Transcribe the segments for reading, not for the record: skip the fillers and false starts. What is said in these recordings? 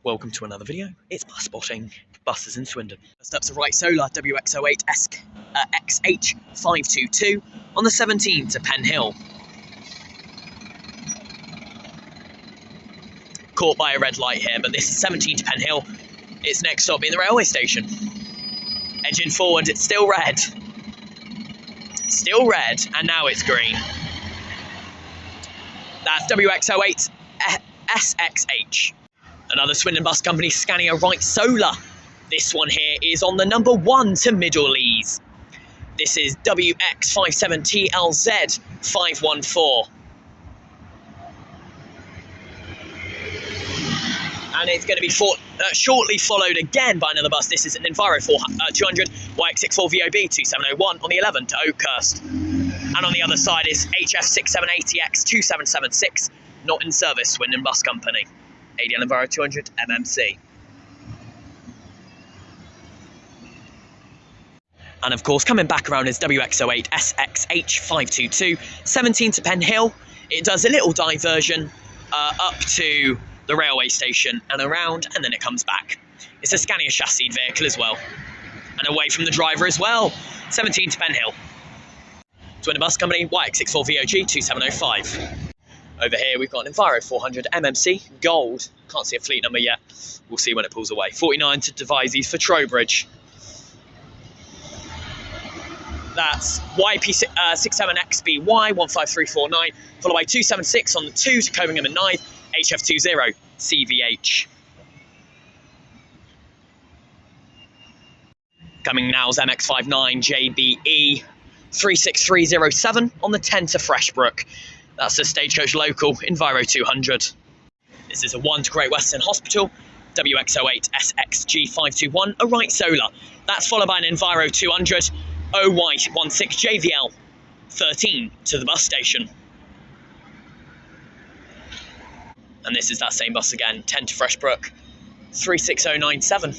Welcome to another video. It's bus spotting buses in Swindon. First up's a Right Solar WX08 XH522 on the 17 to Penhill. Caught by a red light here, but this is 17 to Penhill. Its next stop being the railway station. Edging forward, it's still red. Still red, and now it's green. That's WX08 SXH. Another Swindon Bus Company Scania Right Solar. This one here is on the number 1 to Midday. This is WX57TLZ 514. And it's going to be shortly followed again by another bus. This is an Enviro 200 YX64 VOB 2701 on the 11 to Oakhurst. And on the other side is HF6780X 2776, not in service, Swindon Bus Company. ADL Enviro 200 MMC. And of course, coming back around is WX08 SXH522, 17 to Penhill. It does a little diversion up to the railway station and around, and then it comes back. It's a Scania chassis vehicle as well, and away from the driver as well. 17 to Penhill. Swindon Bus Company YX64 VOG 2705. Over here we've got an Enviro 400 MMC Gold. Can't see a fleet number yet. We'll see when it pulls away. 49 to Devizes for Trowbridge. That's YP67XBY 15349, followed by 276 on the 2 to Comingham and Nythe, HF20 CVH. Coming now is MX59JBE 36307 on the 10 to Freshbrook. That's a Stagecoach Local Enviro 200. This is a 1 to Great Western Hospital, WX08 SXG521, a Right Solar. That's followed by an Enviro 200, OY16JVL 13 to the bus station. And this is that same bus again, 10 to Freshbrook, 36097.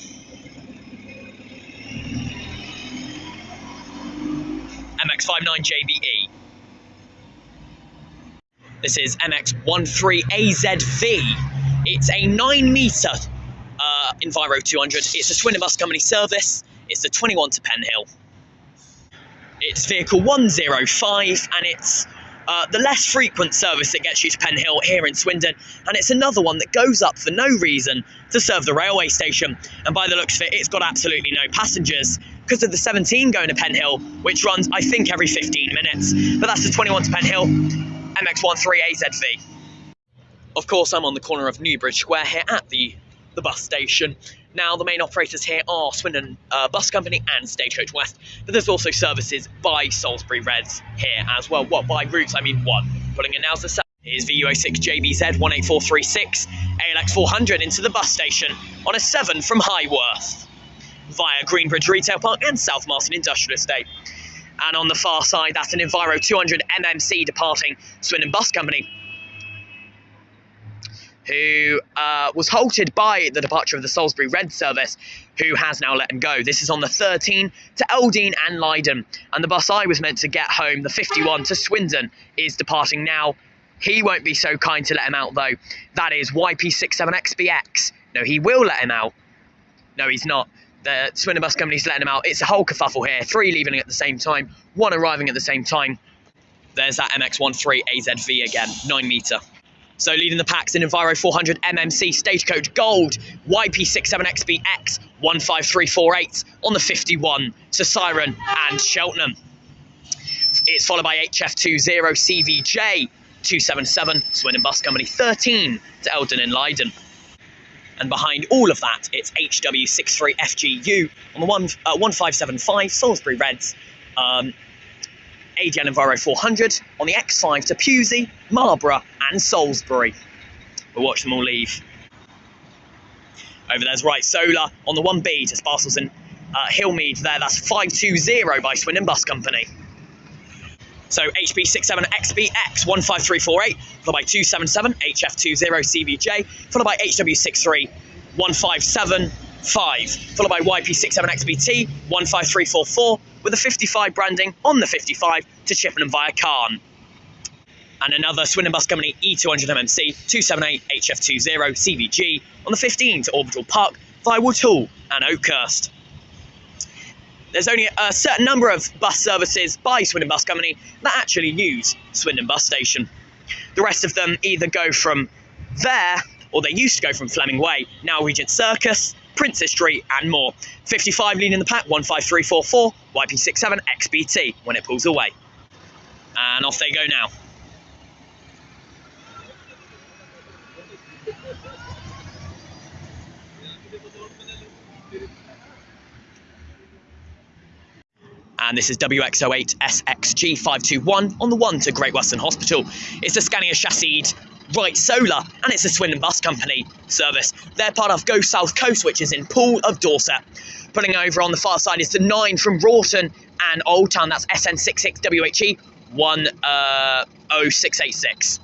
MX59JBE. This is MX13AZV. It's a 9-metre Enviro 200. It's a Swindon Bus Company service. It's the 21 to Penhill. It's vehicle 105, and it's the less frequent service that gets you to Penhill here in Swindon, and it's another one that goes up for no reason to serve the railway station. And by the looks of it, it's got absolutely no passengers because of the 17 going to Penhill, which runs, I think, every 15 minutes. But that's the 21 to Penhill, MX13AZV. Of course, I'm on the corner of Newbridge Square here at the bus station. Now, the main operators here are Swindon Bus Company and Stagecoach West, but there's also services by Salisbury Reds here as well. Well, by routes, I mean one. Pulling it now is the south. Here's VU06JBZ 18436, ALX 400 into the bus station on a 7 from Highworth, via Greenbridge Retail Park and South Marston Industrial Estate. And on the far side, that's an Enviro 200 MMC departing Swindon Bus Company, who was halted by the departure of the Salisbury Red service, who has now let him go. This is on the 13 to Eldene and Leiden. And the bus I was meant to get home, the 51 to Swindon, is departing now. He won't be so kind to let him out, though. That is YP67XBX. No, he will let him out. No, he's not. The Swindon Bus Company's letting him out. It's a whole kerfuffle here. 3 leaving at the same time, 1 arriving at the same time. There's that MX13AZV again, 9-metre. So leading the packs in Enviro 400 MMC Stagecoach Gold, YP67XBX 15348 on the 51 to Ciren and Cheltenham. It's followed by HF20 CVJ 277, Swindon Bus Company 13 to Eldon and Leiden. And behind all of that, it's HW63FGU on the 1575 Salisbury Reds. ADL Enviro 400 on the X5 to Pewsey, Marlborough and Salisbury. We'll watch them all leave. Over there's Right Solar on the 1B to Sparcels and Hillmead there. That's 520 by Swindon Bus Company. So HB67XBX 15348, followed by 277 HF20 CVJ, followed by HW63 157.5, followed by YP67XBT 15344 with a 55 branding on the 55 to Chippenham via Cairn. And another Swindon Bus Company E200 MMC 278 HF20 CVG on the 15 to Orbital Park via Woodhall and Oakhurst. There's only a certain number of bus services by Swindon Bus Company that actually use Swindon Bus Station. The rest of them either go from there, or they used to go from Fleming Way, now Regent Circus, Princess Street and more. 55 leading the pack, 15344, YP67 XBT when it pulls away. And off they go now. And this is WX08 SXG521 on the 1 to Great Western Hospital. It's a Scania chassis right solar, and it's a Swindon Bus Company service. They're part of Go South Coast, which is in Poole of Dorset. Pulling over on the far side is the 9 from Rawton and Old Town. That's SN66WHE 10686.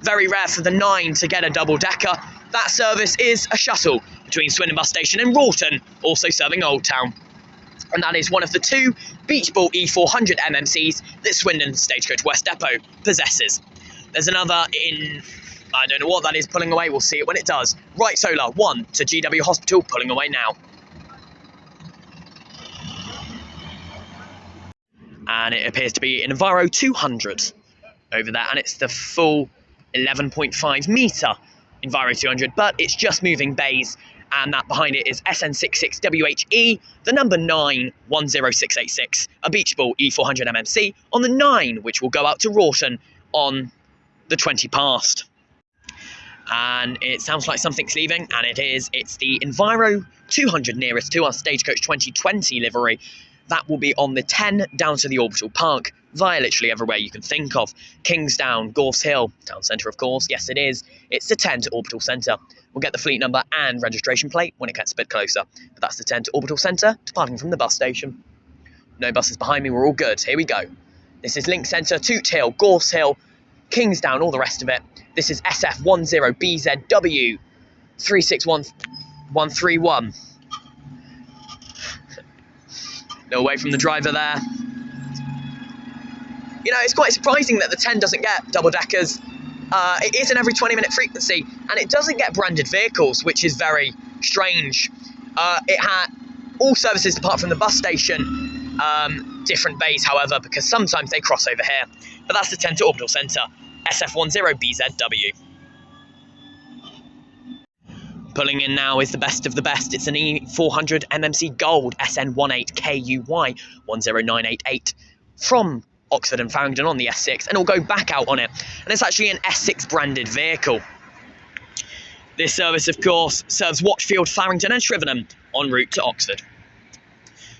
Very rare for the 9 to get a double-decker. That service is a shuttle between Swindon Bus Station and Rawton, also serving Old Town. And that is one of the 2 Beach Ball E400 MMCs that Swindon Stagecoach West Depot possesses. There's another in, I don't know what that is, pulling away. We'll see it when it does. Right solar, 1 to GW Hospital, pulling away now. And it appears to be an Enviro 200 over there. And it's the full 11.5 metre Enviro 200, but it's just moving bays. And that behind it is SN66WHE, the number 9 10686, a Beach Ball E400 MMC on the 9, which will go out to Rawton on the 20 past. And it sounds like something's leaving, and it is. It's the Enviro 200 nearest to our Stagecoach 2020 livery. That will be on the 10 down to the Orbital Park, via literally everywhere you can think of. Kingsdown, Gorse Hill, town centre of course, yes it is. It's the 10 to Orbital Centre. We'll get the fleet number and registration plate when it gets a bit closer. But that's the 10 to Orbital Centre, departing from the bus station. No buses behind me, we're all good. Here we go. This is Link Centre, Toot Hill, Gorse Hill, Kingsdown, all the rest of it. This is SF10BZW 361131. No away from the driver there. You know, it's quite surprising that the 10 doesn't get double-deckers. It is an every 20-minute frequency, and it doesn't get branded vehicles, which is very strange. It had all services apart from the bus station, different bays, however, because sometimes they cross over here. But that's the 10 to Orbital Centre, SF10BZW. Pulling in now is the best of the best. It's an E400 MMC Gold SN18KUY 10988 from Oxford and Farringdon on the S6, and it'll go back out on it. And it's actually an S6 branded vehicle. This service, of course, serves Watchfield, Farringdon and Shrivenham en route to Oxford.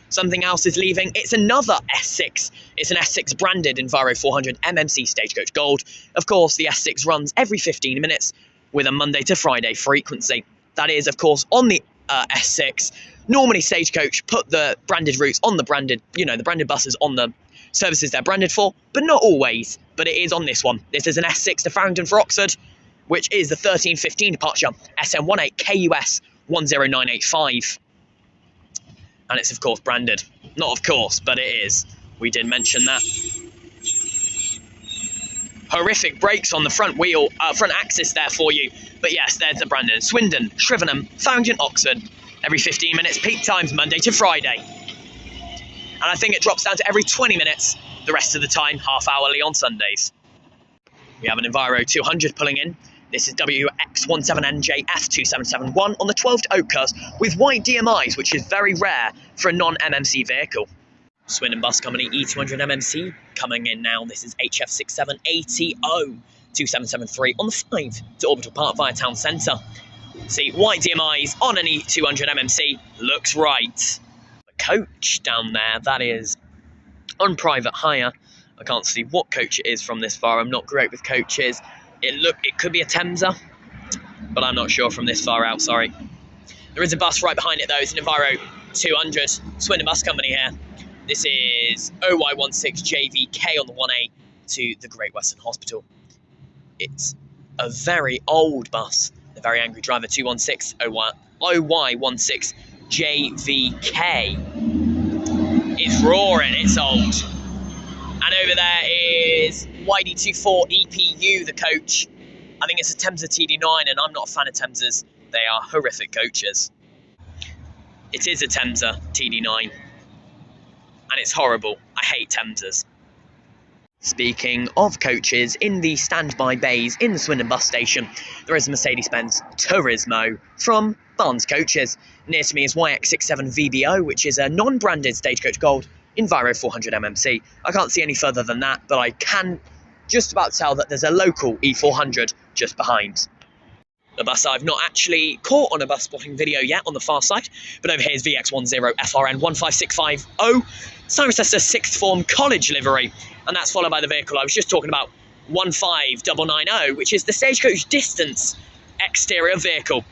Something else is leaving. It's another S6. It's an S6 branded Enviro 400 MMC Stagecoach Gold. Of course, the S6 runs every 15 minutes with a Monday to Friday frequency. That is, of course, on the S6. Normally, Stagecoach put the branded routes on the branded, the branded buses on the services they're branded for, but not always. But it is on this one. This is an S6 to Farringdon for Oxford, which is the 13:15 departure, SN18KUS 10985. And it's, of course, branded. Not of course, but it is. We did mention that. Horrific brakes on the front wheel, front axis there for you. But yes, there's the Brandon. Swindon, Shrivenham, Farringdon, Oxford. Every 15 minutes, peak times, Monday to Friday. And I think it drops down to every 20 minutes, the rest of the time, half-hourly on Sundays. We have an Enviro 200 pulling in. This is WX17NJF2771 on the 12 to Oakhurst with white DMIs, which is very rare for a non-MMC vehicle. Swindon Bus Company E200 MMC coming in now. This is HF67ATO 2773 on the 5 to Orbital Park via Town Centre. See, white DMIs on an E200 MMC looks right. The coach down there, that is on private hire. I can't see what coach it is from this far. I'm not great with coaches. It could be a Temsa, but I'm not sure from this far out, sorry. There is a bus right behind it though. It's an Enviro 200, Swindon Bus Company here. This is OY16JVK on the 1A to the Great Western Hospital. It's a very old bus. The very angry driver 216 OY16JVK is roaring, it's old. And over there is YD24 EPU, the coach. I think it's a Temsa TD9, and I'm not a fan of Temsas. They are horrific coaches. It is a Temsa TD9, and it's horrible. I hate Temsas. Speaking of coaches, in the standby bays in the Swindon bus station, there is a Mercedes-Benz Turismo from Barnes Coaches. Near to me is YX67VBO, which is a non-branded Stagecoach Gold Enviro 400 MMC. I can't see any further than that, but I can just about tell that there's a local E400 just behind. The bus I've not actually caught on a bus spotting video yet on the far side, but over here is VX10FRN15650, Cirencester 6th Form College livery, and that's followed by the vehicle I was just talking about, 15990, which is the Stagecoach Distance exterior vehicle,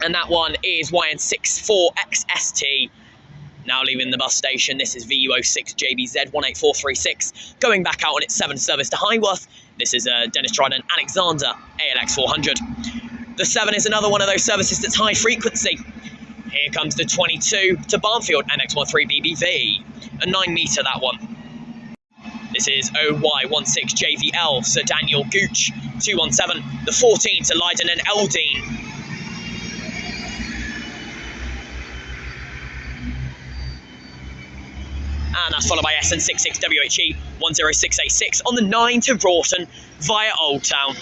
and that one is YN64XST. Now leaving the bus station, this is VU06JBZ18436, going back out on its 7th service to Highworth. This is a Dennis Trident Alexander ALX 400. The 7 is another one of those services that's high frequency. Here comes the 22 to Barnfield MX13BBV, a 9 metre that one. This is OY16JVL Sir Daniel Gooch 217, the 14 to Leiden and Eldine. And that's followed by SN66WHE 10686 on the 9 to Broughton via Old Town.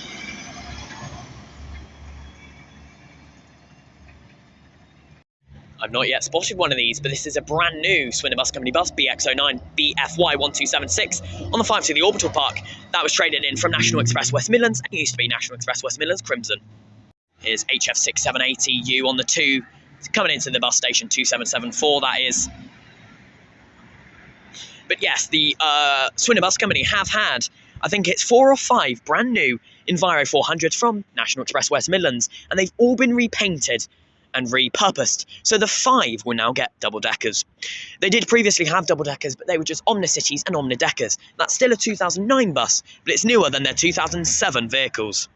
I've not yet spotted one of these, but this is a brand new Swindon Bus Company bus, BX09 BFY1276, on the 5 to the Orbital Park. That was traded in from National Express West Midlands, and it used to be National Express West Midlands Crimson. Here's HF6780U on the 2, coming into the bus station 2774, that is. But yes, the Swindon Bus Company have had, I think it's 4 or 5 brand new Enviro 400s from National Express West Midlands, and they've all been repainted and repurposed. So the 5 will now get double-deckers. They did previously have double-deckers, but they were just Omnicities and Omnideckers. That's still a 2009 bus, but it's newer than their 2007 vehicles.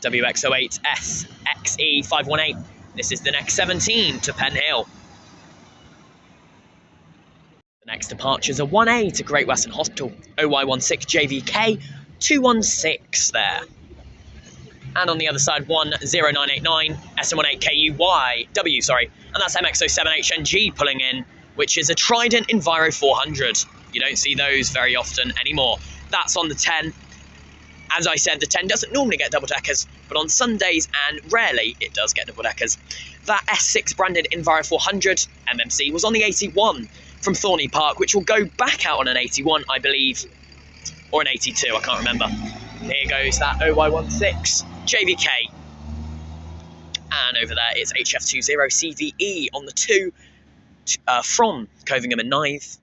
WX08S XE518. This is the next 17 to Penhill. The next departures are 1A to Great Western Hospital, OY16JVK 216 there. And on the other side, 10989 SM18KUYW, and that's MX07HNG pulling in, which is a Trident Enviro 400. You don't see those very often anymore. That's on the 10. As I said, the 10 doesn't normally get double-deckers, but on Sundays and rarely it does get double-deckers. That S6 branded Enviro 400 MMC was on the 81 from Thorney Park, which will go back out on an 81, I believe, or an 82, I can't remember. Here goes that OY16 JVK. And over there is HF20CVE on the 2 from Covingham and Nythe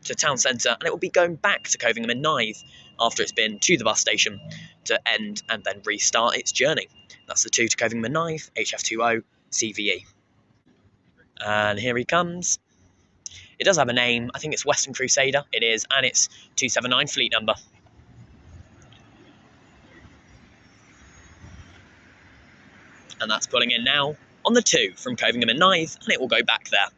to Town Centre, and it will be going back to Covingham and Nythe after it's been to the bus station to end and then restart its journey. That's the 2 to Covingham and Nythe, HF20CVE. And here he comes. It does have a name. I think it's Western Crusader. It is, and it's 279 fleet number. And that's pulling in now on the 2 from Covingham and Nythe, and it will go back there.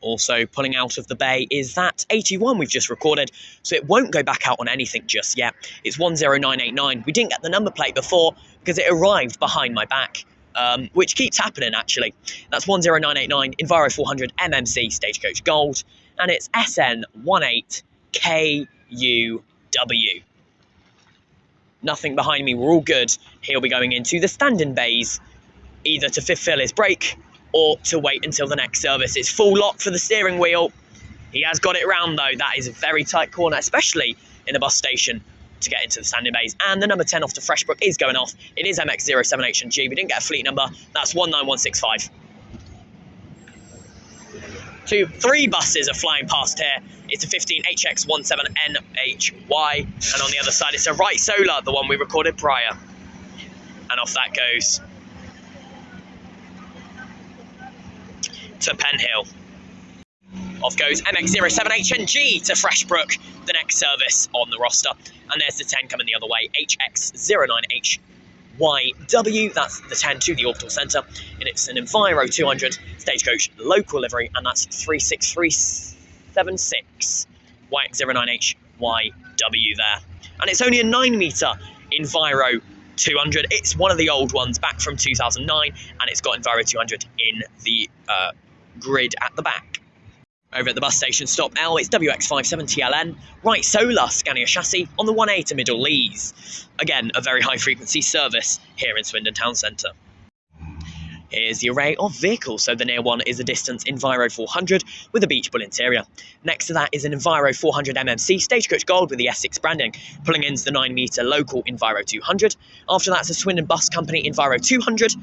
Also pulling out of the bay is that 81 we've just recorded, so it won't go back out on anything just yet. It's 10989. We didn't get the number plate before because it arrived behind my back, which keeps happening actually. That's 10989 Enviro 400 MMC Stagecoach Gold, and it's SN18KUW. Nothing behind me, we're all good. He'll be going into the standing bays, either to fulfill his break or to wait until the next service. It's full lock for the steering wheel. He has got it round though. That is a very tight corner, especially in a bus station, to get into the standing bays. And the number 10 off to Freshbrook is going off. It is MX07HNG. We didn't get a fleet number. That's 19165. 3 buses are flying past here. It's a 15 HX17NHY, and on the other side it's a Right Solar, the one we recorded prior. And off that goes to Penhill. Off goes MX07HNG to Freshbrook, the next service on the roster. And there's the 10 coming the other way, HX09HYW. That's the 10 to the Orbital Centre. And it's an Enviro 200 Stagecoach local livery, and that's 36376 YX09HYW there. And it's only a 9 metre Enviro 200. It's one of the old ones back from 2009, and it's got Enviro 200 in the grid at the back. Over at the bus station, stop L, it's WX57TLN, right solar Scania chassis on the 1A to Middle Lees. Again, a very high frequency service here in Swindon Town Centre. Here's the array of vehicles. So the near one is a distance Enviro 400 with a beach bull interior. Next to that is an Enviro 400 MMC Stagecoach Gold with the S6 branding, pulling into the 9 metre local Enviro 200. After that's a Swindon Bus Company Enviro 200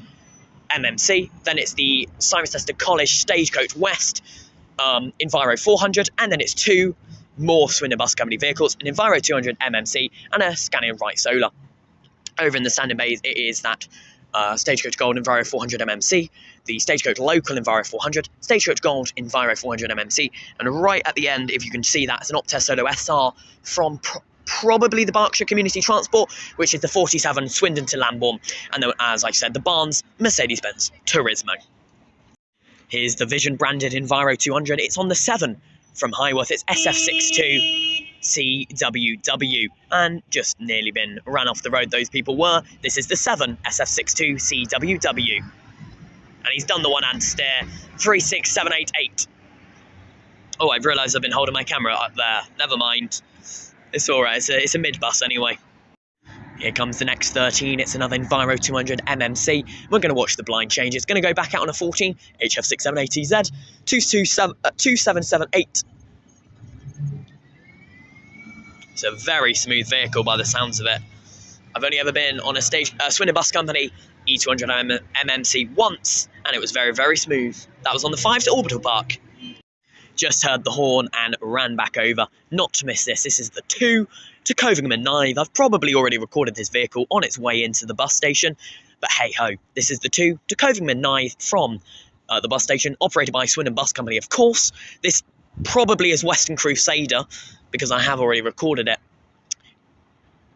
MMC. Then it's the Cirencester College Stagecoach West Enviro 400, and then it's 2 more Swindon Bus Company vehicles, an Enviro 200 MMC and a Scania Right Solar. Over in the standing bays, it is that Stagecoach Gold Enviro 400 MMC, the Stagecoach Local Enviro 400, Stagecoach Gold Enviro 400 MMC, and right at the end, if you can see that, it's an Optare Solo SR from probably the Berkshire Community Transport, which is the 47 Swindon to Lambourne, and then, as I said, the Barnes Mercedes-Benz Turismo. Here's the Vision branded Enviro 200. It's on the 7 from Highworth. It's SF62CWW, and just nearly been run off the road those people were. This is the 7 SF62CWW, and he's done the one-hand steer. 36788. Oh, I've realised I've been holding my camera up there. Never mind. It's all right. It's a mid-bus anyway. Here comes the next 13. It's another Enviro 200 MMC. We're going to watch the blind change. It's going to go back out on a 14. HF678EZ 2778. It's a very smooth vehicle by the sounds of it. I've only ever been on a Swindon Bus Company E200 MMC once, and it was very, very smooth. That was on the 5 to Orbital Park. Just heard the horn and ran back over. Not to miss this. This is the 2 to Covingham and Nythe. I've probably already recorded this vehicle on its way into the bus station, but hey-ho. This is the 2 to Covingham and Nythe from the bus station, operated by Swindon Bus Company, of course. This probably is Western Crusader, because I have already recorded it.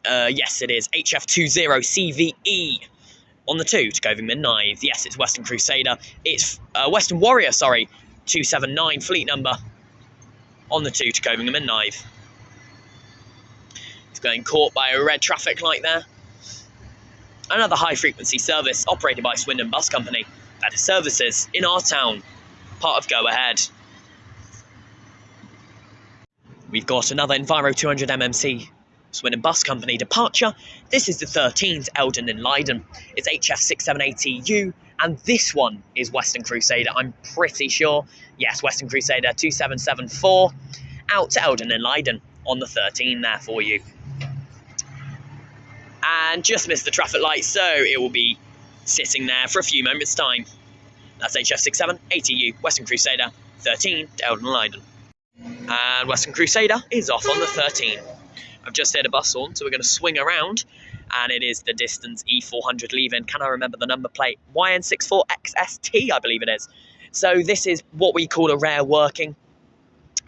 Yes, it is. HF20CVE on the 2 to Covingham and Nythe. Yes, it's Western Crusader. It's Western Warrior, sorry. 279 fleet number on the 2 to Covingham and Nythe. It's getting caught by a red traffic light there. Another high frequency service operated by Swindon Bus Company that is services in our town, part of Go Ahead. We've got another Enviro 200 MMC Swindon Bus Company departure. This is the 13th Eldon and Leiden. It's HF678EU, and this one is Western Crusader, I'm pretty sure. Yes, Western Crusader 2774, out to Eldon and Leiden on the 13 there for you. And just missed the traffic light, so it will be sitting there for a few moments' time. That's HF678EU, Western Crusader 13 to Eldon and Leiden. And Western Crusader is off on the 13. I've just heard a bus horn, so we're going to swing around, and it is the distance E400 leaving. Can I remember the number plate? YN64XST, I believe it is. So this is what we call a rare working.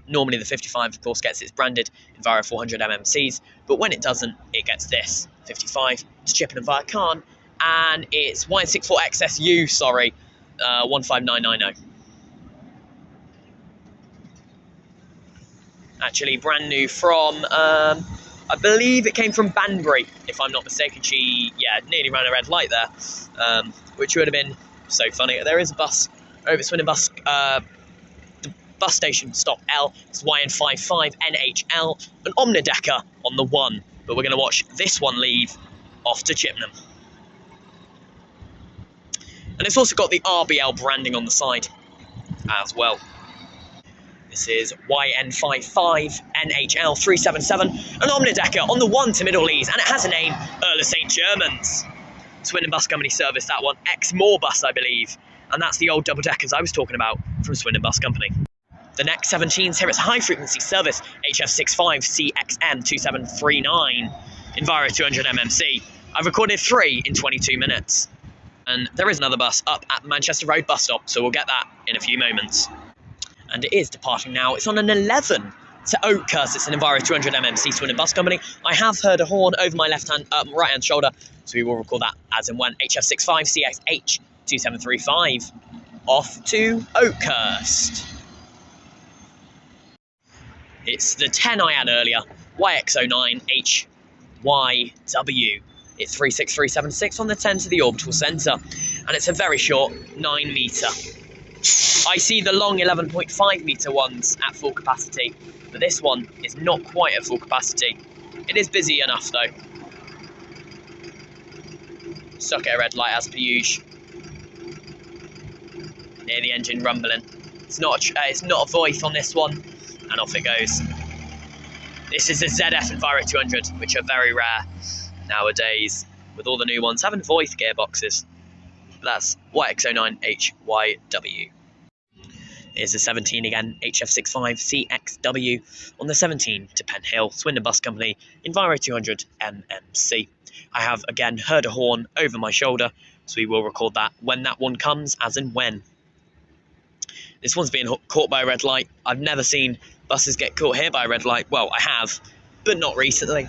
Normally the 55, of course, gets its branded Enviro 400 MMCs, but when it doesn't, it gets this 55 to Chippenham via Cairn, and it's YN64XSU, sorry, 15990. Actually, brand new from, I believe it came from Banbury, if I'm not mistaken. She, nearly ran a red light there, which would have been so funny. There is a bus over at Swindon Bus, the bus station, stop L. It's YN55NHL, an omnidecker on the 1. But we're going to watch this one leave off to Chippenham. And it's also got the RBL branding on the side as well. This is YN55NHL377, an omnidecker on the 1 to Middle Lees, and it has a name, Earl of St. Germans. Swindon Bus Company service, that one, Exmoor Bus, I believe, and that's the old double-deckers I was talking about from Swindon Bus Company. The next 17s here, it's a high-frequency service, HF65CXM2739, Enviro 200 MMC. I've recorded 3 in 22 minutes. And there is another bus up at the Manchester Road bus stop, so we'll get that in a few moments. And it is departing now. It's on an 11 to Oakhurst. It's an Enviro 200 MMC Swindon Bus Company. I have heard a horn over my right-hand shoulder, so we will record that as and when. It's the 10 I had earlier, YX09HYW. It's 36376 on the 10 to the orbital centre, and it's a very short 9 metre. I see the long 11.5 metre ones at full capacity, but this one is not quite at full capacity. It is busy enough though. Stuck at a red light as per usual. Near the engine rumbling. It's not a voice on this one, and off it goes. This is a ZF Enviro 200, which are very rare nowadays, with all the new ones having voice gearboxes. That's YX09HYW. Here's the 17 again, HF65CXW on the 17 to Penhill, Swindon Bus Company, Enviro 200 MMC. I have again heard a horn over my shoulder, so we will record that when that one comes, as in when. This one's being caught by a red light. I've never seen buses get caught here by a red light. Well, I have, but not recently.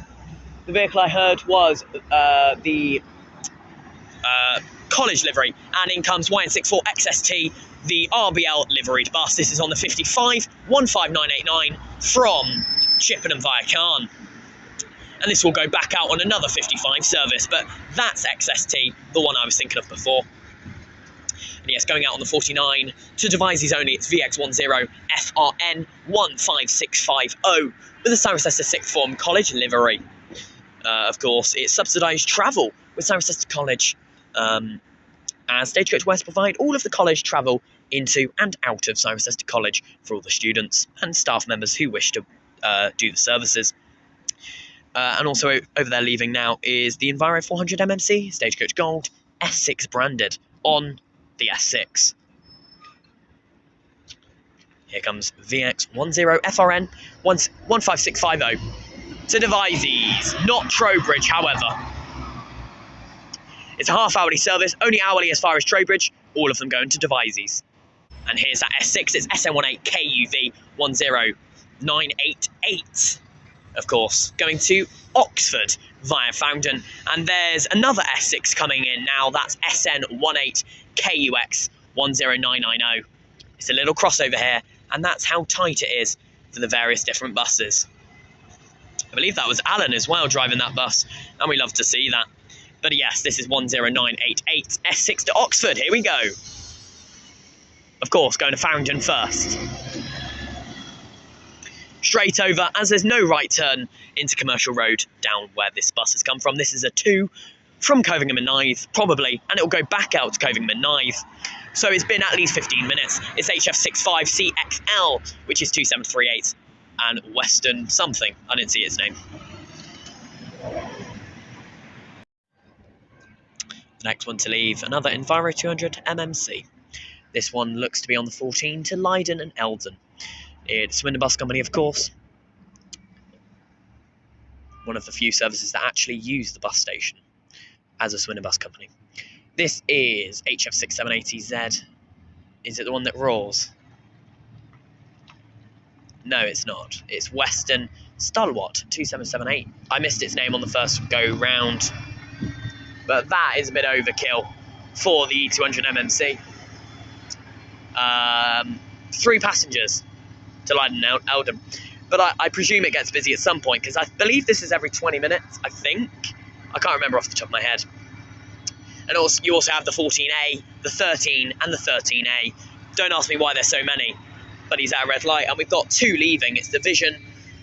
The vehicle I heard was the college livery, and in comes YN64XST, the RBL liveried bus. This is on the 55 15989 from Chippenham via Cairn. And this will go back out on another 55 service, but that's XST, the one I was thinking of before. And yes, going out on the 49 to Devizes only, it's VX10FRN 15650 with a Cirencester 6th Form College livery. Of course, it's subsidised travel with Cirencester College, as Stagecoach West provide all of the college travel into and out of Cirencester College for all the students and staff members who wish to do the services. And also over there leaving now is the Enviro 400 MMC, Stagecoach Gold, S6 branded on the S6. Here comes VX10FRN 15650 to Devizes, not Trowbridge, however. It's a half-hourly service, only hourly as far as Trowbridge, all of them going to Devizes. And here's that S6, it's SN18KUV 10988. Of course, going to Oxford via Fountain. And there's another S6 coming in now, that's SN18KUX 10990. It's a little crossover here, and that's how tight it is for the various different buses. I believe that was Alan as well driving that bus, and we love to see that. But yes, this is 10988 S6 to Oxford. Here we go. Of course, going to Fountain first. Straight over, as there's no right turn into Commercial Road down where this bus has come from. This is a 2 from Covingham and Nythe, probably, and it'll go back out to Covingham and Nythe. So it's been at least 15 minutes. It's HF65CXL, which is 2738, and Western something. I didn't see its name. The next one to leave, another Enviro 200 MMC. This one looks to be on the 14 to Leiden and Eldon. It's Swindon Bus Company, of course. One of the few services that actually use the bus station as a Swindon Bus Company. This is HF6780Z. Is it the one that roars? No, it's not. It's Western Stalwart 2778. I missed its name on the first go round, but that is a bit overkill for the E200 MMC. 3 passengers to Leiden and Eldon. But I presume it gets busy at some point, because I believe this is every 20 minutes, I think. I can't remember off the top of my head. And also, you also have the 14A, the 13, and the 13A. Don't ask me why there's so many, but he's at a red light. And we've got 2 leaving. It's the Vision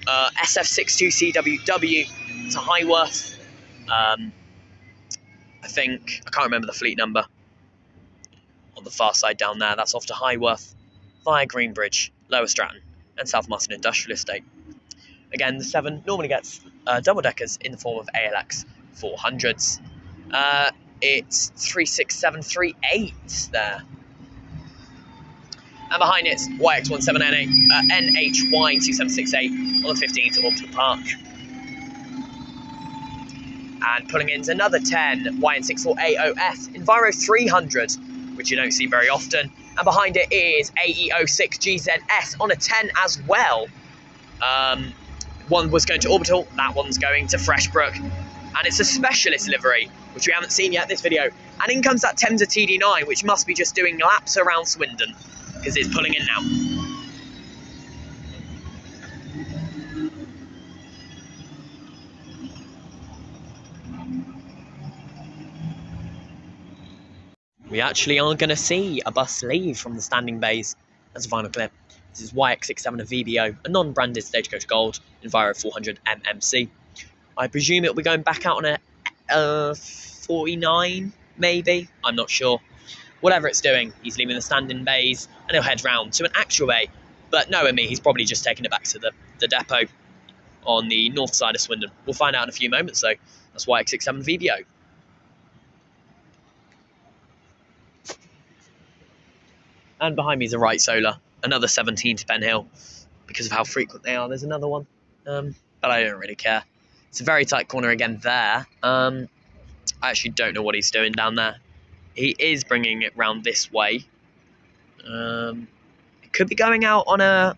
SF62CWW to Highworth. I think, I can't remember the fleet number. On the far side down there, that's off to Highworth, via Greenbridge, Lower Stratton, and South Marston Industrial Estate. Again, the 7 normally gets double-deckers in the form of ALX 400s. It's 36738 there. And behind it's YX17NHY 2768 on the 15 to Orbital Park. And pulling in is another 10, YN64AOS Enviro 300, which you don't see very often. And behind it is AE06GZS on a 10 as well. One was going to Orbital, that one's going to Freshbrook. And it's a specialist livery, which we haven't seen yet in this video. And in comes that Thames TD9, which must be just doing laps around Swindon, because it's pulling in now. We actually are going to see a bus leave from the standing bays as a final clip. This is YX67 of VBO, a non-branded Stagecoach Gold Enviro 400 MMC. I presume it'll be going back out on a 49, maybe? I'm not sure. Whatever it's doing, he's leaving the standing bays and he'll head round to an actual bay. But knowing me, he's probably just taking it back to the depot on the north side of Swindon. We'll find out in a few moments, though. That's YX67 VBO. And behind me is a right solar, another 17 to Penhill. Because of how frequent they are, there's another one. But I don't really care. It's a very tight corner again there. I actually don't know what he's doing down there. He is bringing it round this way. It could be going out on a...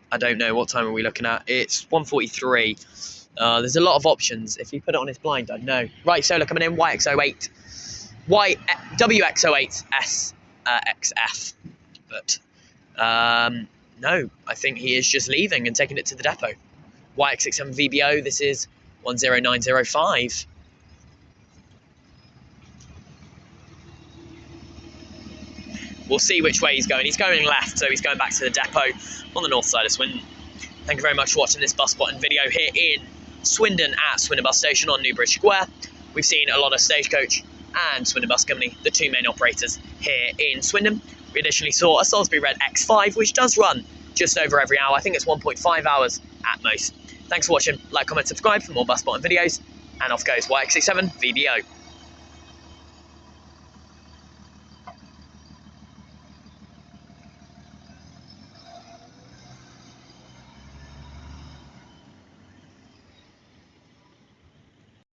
I don't know, what time are we looking at? It's 1:43. There's a lot of options. If you put it on his blind, I'd know. Right, solar coming in, YX08. WX08 SXF. But, no, I think he is just leaving and taking it to the depot. YX67 VBO, this is 10905. We'll see which way he's going. He's going left, so he's going back to the depot on the north side of Swindon. Thank you very much for watching this bus spotting video here in Swindon at Swindon Bus Station on Newbridge Square. We've seen a lot of Stagecoach and Swindon Bus Company, the two main operators here in Swindon. We additionally saw a Salisbury Red X5, which does run just over every hour. I think it's 1.5 hours at most. Thanks for watching. Like, comment, subscribe for more bus spotting videos. And off goes YX67 VBO.